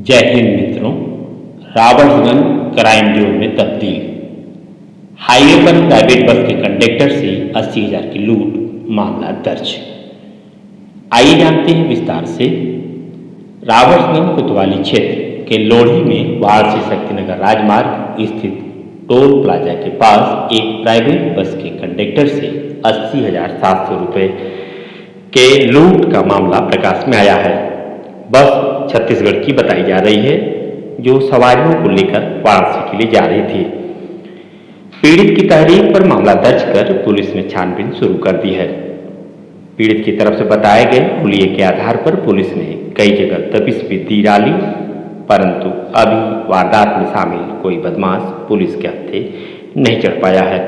जय हिंद मित्रों। रावणगंज crime zone में तब्दील। हाईवे पर प्राइवेट बस के कंडक्टर से 80,000 की लूट, मामला दर्ज। आइए जानते हैं विस्तार से। रावणगंज कोतवाली क्षेत्र के लोढ़ी में वाराणसी शक्तिनगर राजमार्ग स्थित टोल प्लाजा के पास एक प्राइवेट बस के कंडक्टर से 80,700 रुपये के लूट का मामला प्रकाश में आया है। बस छत्तीसगढ़ की बताई जा रही है, जो सवारियों को लेकर वाराणसी के लिए जा रही थी। पीड़ित की तहरीर पर मामला दर्ज कर पुलिस ने छानबीन शुरू कर दी है। पीड़ित की तरफ से बताए गए हुलिये के आधार पर पुलिस ने कई जगह दबिश भी दी डाली, परंतु अभी वारदात में शामिल कोई बदमाश पुलिस के हत्थे नहीं चढ़ पाया है।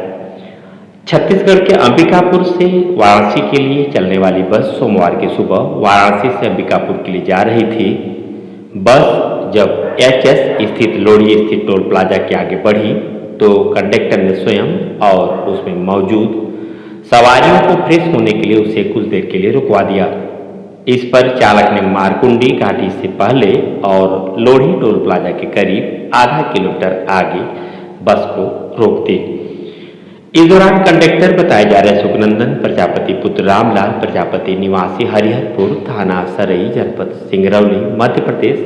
छत्तीसगढ़ के अंबिकापुर से वाराणसी के लिए चलने वाली बस सोमवार की सुबह वाराणसी से अंबिकापुर के लिए जा रही थी। बस जब एचएस स्थित लोढ़ी स्थित टोल प्लाजा के आगे बढ़ी तो कंडक्टर ने स्वयं और उसमें मौजूद सवारियों को फ्रेश होने के लिए उसे कुछ देर के लिए रुकवा दिया। इस पर चालक ने मारकुंडी घाटी से पहले और लोढ़ी टोल प्लाजा के करीब आधा किलोमीटर आगे बस को रोक दी। इस दौरान कंडक्टर बताए जा रहे सुखनंदन प्रजापति पुत्र रामलाल प्रजापति निवासी हरिहरपुर थाना सरई जनपद सिंगरौली मध्य प्रदेश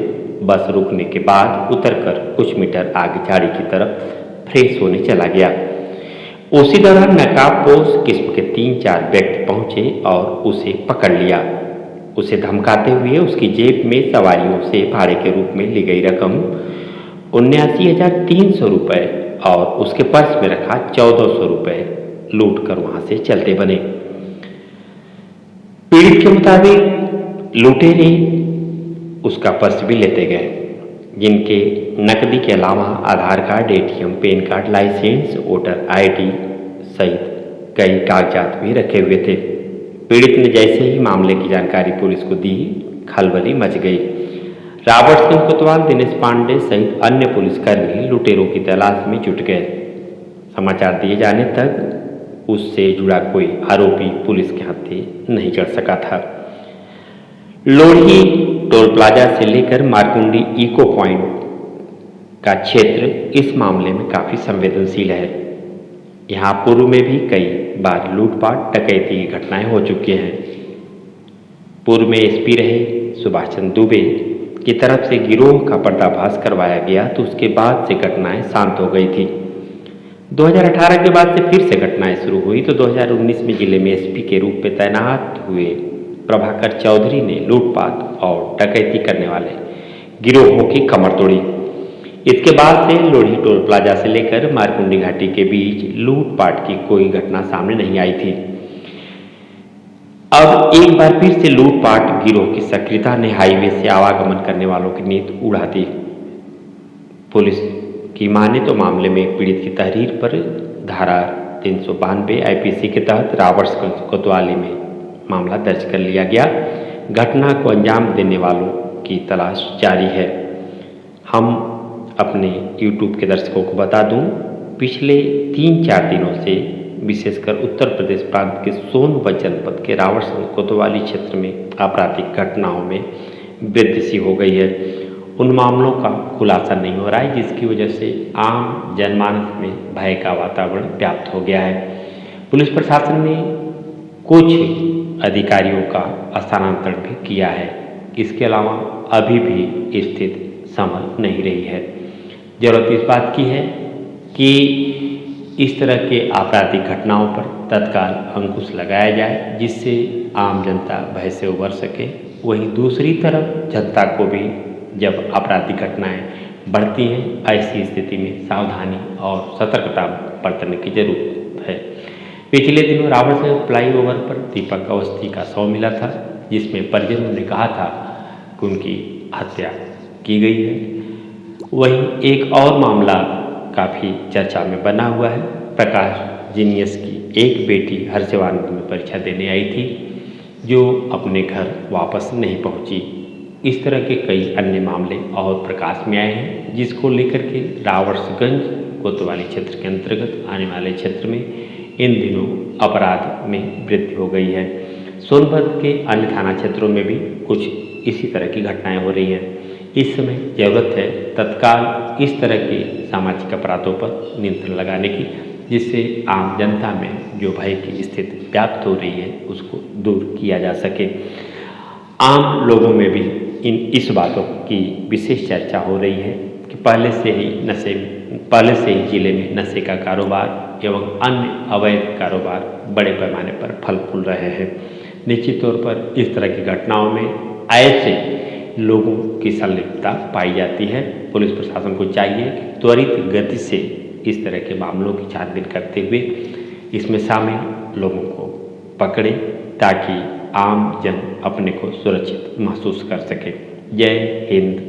बस रुकने के बाद उतरकर कुछ मीटर आगे झाड़ी की तरफ फ्रेश होने चला गया। उसी दौरान नकाबपोश किस्म के 3-4 व्यक्ति पहुंचे और उसे पकड़ लिया। उसे धमकाते हुए उसकी जेब में सवारियों से भाड़े के रूप में ली गई रकम 79,300 रुपये और उसके पर्स में रखा 1,400 रुपये लूट कर वहां से चलते बने। पीड़ित के मुताबिक लुटेरे उसका पर्स भी लेते गए, जिनके नकदी के अलावा Aadhaar card, ATM, PAN card, licence, voter ID सहित कई कागजात भी रखे हुए थे। पीड़ित ने जैसे ही मामले की जानकारी पुलिस को दी, खलबली मच गई। रावणगंज कोतवाल दिनेश पांडे सहित अन्य पुलिसकर्मी लुटेरों की तलाश में जुट गए। समाचार दिए जाने तक उससे जुड़ा कोई आरोपी पुलिस के हत्थे नहीं चढ़ सका था। लोढ़ी टोल प्लाजा से लेकर मारकुंडी इको पॉइंट का क्षेत्र इस मामले में काफी संवेदनशील है। यहाँ पूर्व में भी कई बार लूटपाट डकैती की घटनाएं हो चुकी हैं। पूर्व में एसपी रहे सुभाष चंद्र दुबे की तरफ से गिरोह का पर्दाफाश करवाया गया तो उसके बाद से घटनाएं शांत हो गई थी। 2018 के बाद से फिर से घटनाएं शुरू हुई तो 2019 में जिले में एसपी के रूप में तैनात हुए प्रभाकर चौधरी ने लूटपाट और डकैती करने वाले गिरोहों की कमर तोड़ी। इसके बाद से लोढ़ी टोल प्लाजा से लेकर मारकुंडी घाटी के बीच लूटपाट की कोई घटना सामने नहीं आई थी। अब एक बार फिर से लूटपाट गिरोह की सक्रियता ने हाईवे से आवागमन करने वालों की नींद उड़ा दी। पुलिस की माने तो मामले में पीड़ित की तहरीर पर धारा 392 आईपीसी के तहत रावणगंज कोतवाली में मामला दर्ज कर लिया गया। घटना को अंजाम देने वालों की तलाश जारी है। हम अपने YouTube के दर्शकों को बता दूं, पिछले 3-4 दिनों से विशेषकर उत्तर प्रदेश प्रांत के सोनभद्र जनपद के रावणगंज कोतवाली क्षेत्र में आपराधिक घटनाओं में वृद्धि सी हो गई है। उन मामलों का खुलासा नहीं हो रहा है, जिसकी वजह से आम जनमानस में भय का वातावरण व्याप्त हो गया है। पुलिस प्रशासन ने कुछ अधिकारियों का स्थानांतरण भी किया है। इसके अलावा अभी भी स्थिति संभल नहीं रही है। जरूरत इस बात की है कि इस तरह के आपराधिक घटनाओं पर तत्काल अंकुश लगाया जाए, जिससे आम जनता भय से उबर सके। वहीं दूसरी तरफ जनता को भी जब आपराधिक घटनाएं बढ़ती हैं, ऐसी स्थिति में सावधानी और सतर्कता बरतने की जरूरत है। पिछले दिनों रावणगंज फ्लाईओवर पर दीपक अवस्थी का शव मिला था, जिसमें परिजनों ने कहा था कि उनकी हत्या की गई है। वहीं एक और मामला काफ़ी चर्चा में बना हुआ है। प्रकाश जीनियस की एक बेटी हर्षवानंद में परीक्षा देने आई थी, जो अपने घर वापस नहीं पहुंची। इस तरह के कई अन्य मामले और प्रकाश में आए हैं, जिसको लेकर के रावणगंज कोतवाली क्षेत्र के अंतर्गत आने वाले क्षेत्र में इन दिनों अपराध में वृद्धि हो गई है। सोनभद्र के अन्य थाना क्षेत्रों में भी कुछ इसी तरह की घटनाएं हो रही हैं। इस समय ज़रूरत है तत्काल इस तरह के सामाजिक अपराधों पर नियंत्रण लगाने की, जिससे आम जनता में जो भय की स्थिति व्याप्त हो रही है उसको दूर किया जा सके। आम लोगों में भी इस बातों की विशेष चर्चा हो रही है कि पहले से ही जिले में नशे का कारोबार एवं अन्य अवैध कारोबार बड़े पैमाने पर फल फूल रहे हैं। निश्चित तौर पर इस तरह की घटनाओं में ऐसे लोगों की संलिप्तता पाई जाती है। पुलिस प्रशासन को चाहिए कि त्वरित गति से इस तरह के मामलों की छानबीन करते हुए इसमें शामिल लोगों को पकड़े, ताकि आम जन अपने को सुरक्षित महसूस कर सके। जय हिंद।